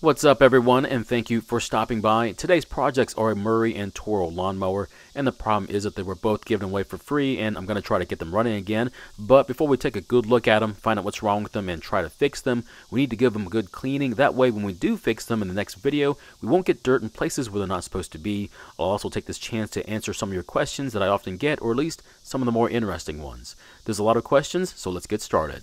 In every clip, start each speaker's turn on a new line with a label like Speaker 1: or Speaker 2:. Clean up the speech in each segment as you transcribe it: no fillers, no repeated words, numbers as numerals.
Speaker 1: What's up everyone, and thank you for stopping by. Today's projects are a Murray and Toro lawnmower, and the problem is that they were both given away for free, and I'm going to try to get them running again. But before we take a good look at them, find out what's wrong with them, and try to fix them, we need to give them a good cleaning. That way when we do fix them in the next video, we won't get dirt in places where they're not supposed to be. I'll also take this chance to answer some of your questions that I often get, or at least some of the more interesting ones. There's a lot of questions, so let's get started.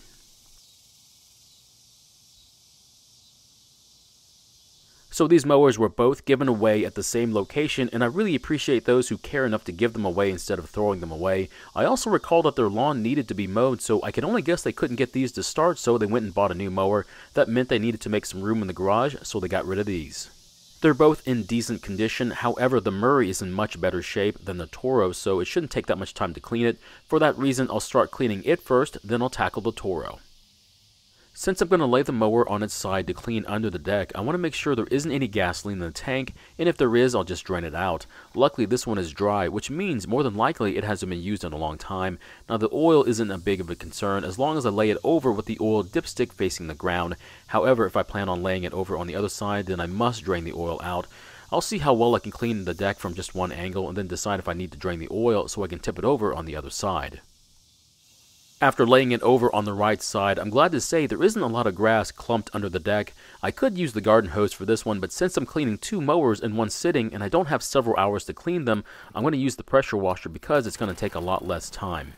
Speaker 1: So these mowers were both given away at the same location, and I really appreciate those who care enough to give them away instead of throwing them away. I also recall that their lawn needed to be mowed, so I can only guess they couldn't get these to start, so they went and bought a new mower. That meant they needed to make some room in the garage, so they got rid of these. They're both in decent condition, however the Murray is in much better shape than the Toro, so it shouldn't take that much time to clean it. For that reason, I'll start cleaning it first, then I'll tackle the Toro. Since I'm going to lay the mower on its side to clean under the deck, I want to make sure there isn't any gasoline in the tank, and if there is, I'll just drain it out. Luckily, this one is dry, which means more than likely it hasn't been used in a long time. Now, the oil isn't a big of a concern as long as I lay it over with the oil dipstick facing the ground. However, if I plan on laying it over on the other side, then I must drain the oil out. I'll see how well I can clean the deck from just one angle and then decide if I need to drain the oil so I can tip it over on the other side. After laying it over on the right side, I'm glad to say there isn't a lot of grass clumped under the deck. I could use the garden hose for this one, but since I'm cleaning two mowers in one sitting and I don't have several hours to clean them, I'm going to use the pressure washer because it's going to take a lot less time.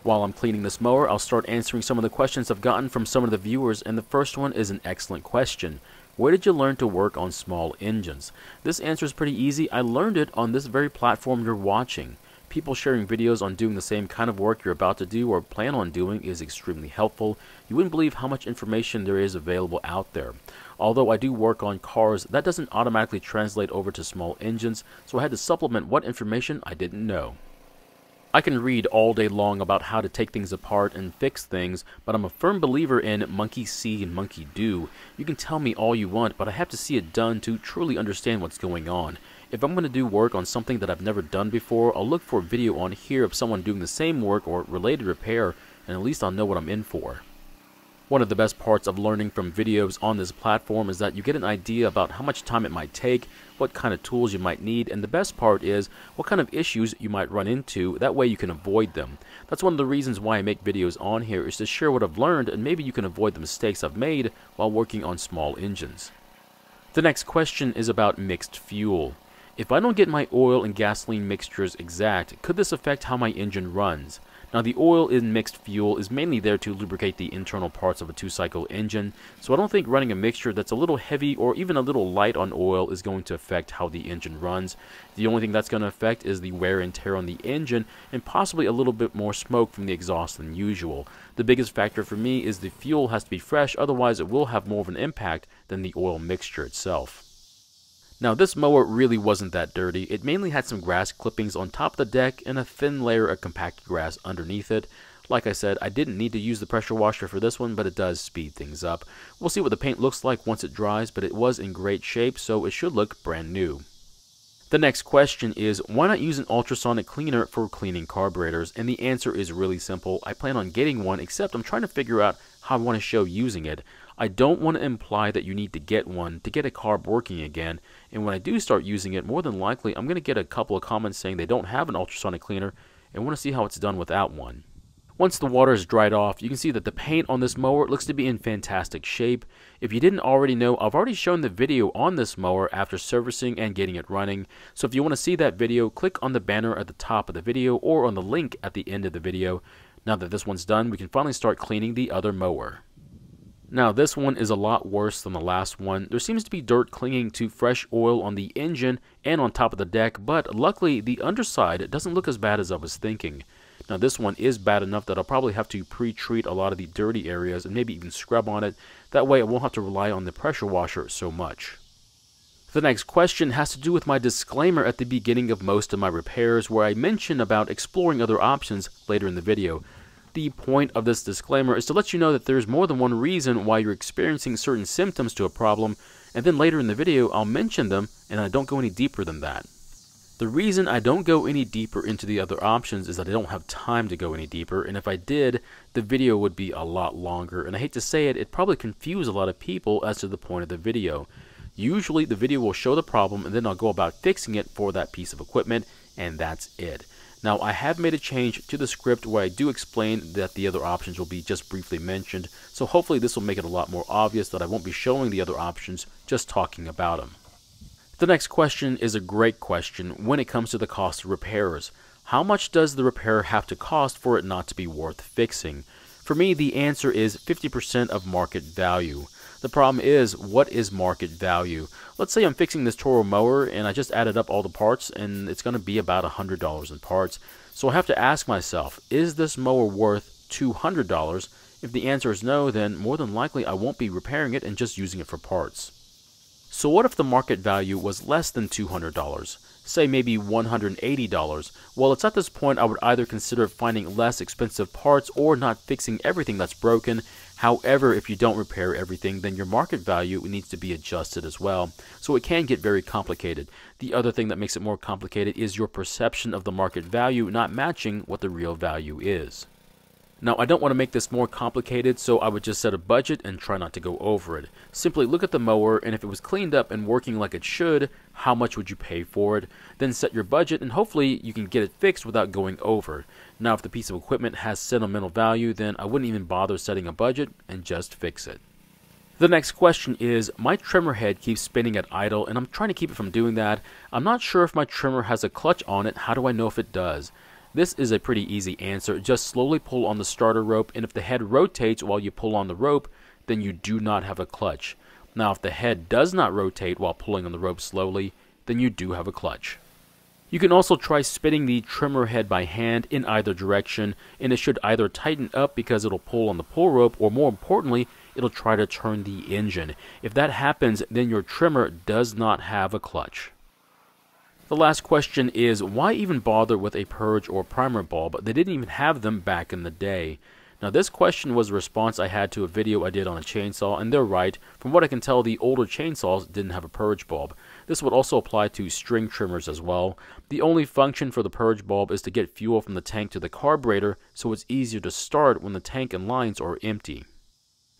Speaker 1: While I'm cleaning this mower, I'll start answering some of the questions I've gotten from some of the viewers, and the first one is an excellent question. Where did you learn to work on small engines? This answer is pretty easy. I learned it on this very platform you're watching. People sharing videos on doing the same kind of work you're about to do or plan on doing is extremely helpful. You wouldn't believe how much information there is available out there. Although I do work on cars, that doesn't automatically translate over to small engines, so I had to supplement what information I didn't know. I can read all day long about how to take things apart and fix things, but I'm a firm believer in monkey see and monkey do. You can tell me all you want, but I have to see it done to truly understand what's going on. If I'm going to do work on something that I've never done before, I'll look for a video on here of someone doing the same work or related repair, and at least I'll know what I'm in for. One of the best parts of learning from videos on this platform is that you get an idea about how much time it might take, what kind of tools you might need, and the best part is what kind of issues you might run into. That way you can avoid them. That's one of the reasons why I make videos on here, is to share what I've learned, and maybe you can avoid the mistakes I've made while working on small engines. The next question is about mixed fuel. If I don't get my oil and gasoline mixtures exact, could this affect how my engine runs? Now, the oil in mixed fuel is mainly there to lubricate the internal parts of a two-cycle engine, so I don't think running a mixture that's a little heavy or even a little light on oil is going to affect how the engine runs. The only thing that's going to affect is the wear and tear on the engine and possibly a little bit more smoke from the exhaust than usual. The biggest factor for me is the fuel has to be fresh, otherwise it will have more of an impact than the oil mixture itself. Now, this mower really wasn't that dirty. It mainly had some grass clippings on top of the deck and a thin layer of compacted grass underneath it. Like I said, I didn't need to use the pressure washer for this one, but it does speed things up. We'll see what the paint looks like once it dries, but it was in great shape, so it should look brand new. The next question is, why not use an ultrasonic cleaner for cleaning carburetors? And the answer is really simple. I plan on getting one, except I'm trying to figure out how I want to show using it. I don't want to imply that you need to get one to get a carb working again, and when I do start using it, more than likely I'm going to get a couple of comments saying they don't have an ultrasonic cleaner and want to see how it's done without one. Once the water is dried off, you can see that the paint on this mower looks to be in fantastic shape. If you didn't already know, I've already shown the video on this mower after servicing and getting it running, so if you want to see that video, click on the banner at the top of the video or on the link at the end of the video. Now that this one's done, we can finally start cleaning the other mower. Now, this one is a lot worse than the last one. There seems to be dirt clinging to fresh oil on the engine and on top of the deck, but luckily the underside doesn't look as bad as I was thinking. Now, this one is bad enough that I'll probably have to pre-treat a lot of the dirty areas and maybe even scrub on it. That way I won't have to rely on the pressure washer so much. The next question has to do with my disclaimer at the beginning of most of my repairs, where I mention about exploring other options later in the video. The point of this disclaimer is to let you know that there's more than one reason why you're experiencing certain symptoms to a problem, and then later in the video I'll mention them and I don't go any deeper than that. The reason I don't go any deeper into the other options is that I don't have time to go any deeper, and if I did, the video would be a lot longer, and I hate to say it, it'd probably confuse a lot of people as to the point of the video. Usually the video will show the problem and then I'll go about fixing it for that piece of equipment, and that's it. Now I have made a change to the script where I do explain that the other options will be just briefly mentioned, so hopefully this will make it a lot more obvious that I won't be showing the other options, just talking about them. The next question is a great question when it comes to the cost of repairs. How much does the repair have to cost for it not to be worth fixing? For me, the answer is 50% of market value. The problem is, what is market value? Let's say I'm fixing this Toro mower and I just added up all the parts and it's going to be about $100 in parts. So I have to ask myself, is this mower worth $200? If the answer is no, then more than likely I won't be repairing it and just using it for parts. So what if the market value was less than $200? Say maybe $180. Well, it's at this point I would either consider finding less expensive parts or not fixing everything that's broken. However, if you don't repair everything, then your market value needs to be adjusted as well. So it can get very complicated. The other thing that makes it more complicated is your perception of the market value not matching what the real value is. Now, I don't want to make this more complicated, so I would just set a budget and try not to go over it. Simply look at the mower, and if it was cleaned up and working like it should, how much would you pay for it? Then set your budget, and hopefully you can get it fixed without going over. Now, if the piece of equipment has sentimental value, then I wouldn't even bother setting a budget and just fix it. The next question is, my trimmer head keeps spinning at idle, and I'm trying to keep it from doing that. I'm not sure if my trimmer has a clutch on it. How do I know if it does? This is a pretty easy answer. Just slowly pull on the starter rope, and if the head rotates while you pull on the rope, then you do not have a clutch. Now, if the head does not rotate while pulling on the rope slowly, then you do have a clutch. You can also try spinning the trimmer head by hand in either direction, and it should either tighten up because it'll pull on the pull rope, or more importantly, it'll try to turn the engine. If that happens, then your trimmer does not have a clutch. The last question is, why even bother with a purge or primer bulb? They didn't even have them back in the day. Now, this question was a response I had to a video I did on a chainsaw, and they're right. From what I can tell, the older chainsaws didn't have a purge bulb. This would also apply to string trimmers as well. The only function for the purge bulb is to get fuel from the tank to the carburetor, so it's easier to start when the tank and lines are empty.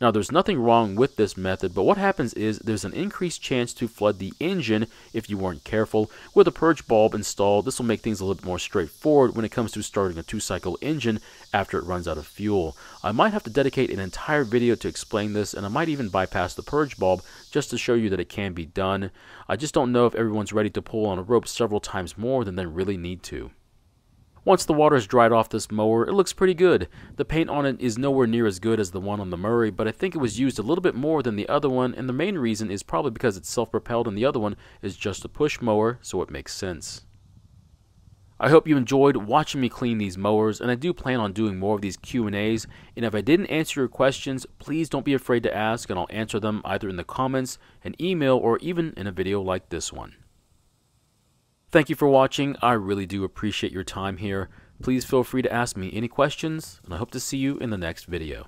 Speaker 1: Now, there's nothing wrong with this method, but what happens is there's an increased chance to flood the engine if you weren't careful. With a purge bulb installed, this will make things a little bit more straightforward when it comes to starting a 2-cycle engine after it runs out of fuel. I might have to dedicate an entire video to explain this, and I might even bypass the purge bulb just to show you that it can be done. I just don't know if everyone's ready to pull on a rope several times more than they really need to. Once the water's dried off this mower, it looks pretty good. The paint on it is nowhere near as good as the one on the Murray, but I think it was used a little bit more than the other one, and the main reason is probably because it's self-propelled and the other one is just a push mower, so it makes sense. I hope you enjoyed watching me clean these mowers, and I do plan on doing more of these Q&As, and if I didn't answer your questions, please don't be afraid to ask, and I'll answer them either in the comments, an email, or even in a video like this one. Thank you for watching. I really do appreciate your time here. Please feel free to ask me any questions, and I hope to see you in the next video.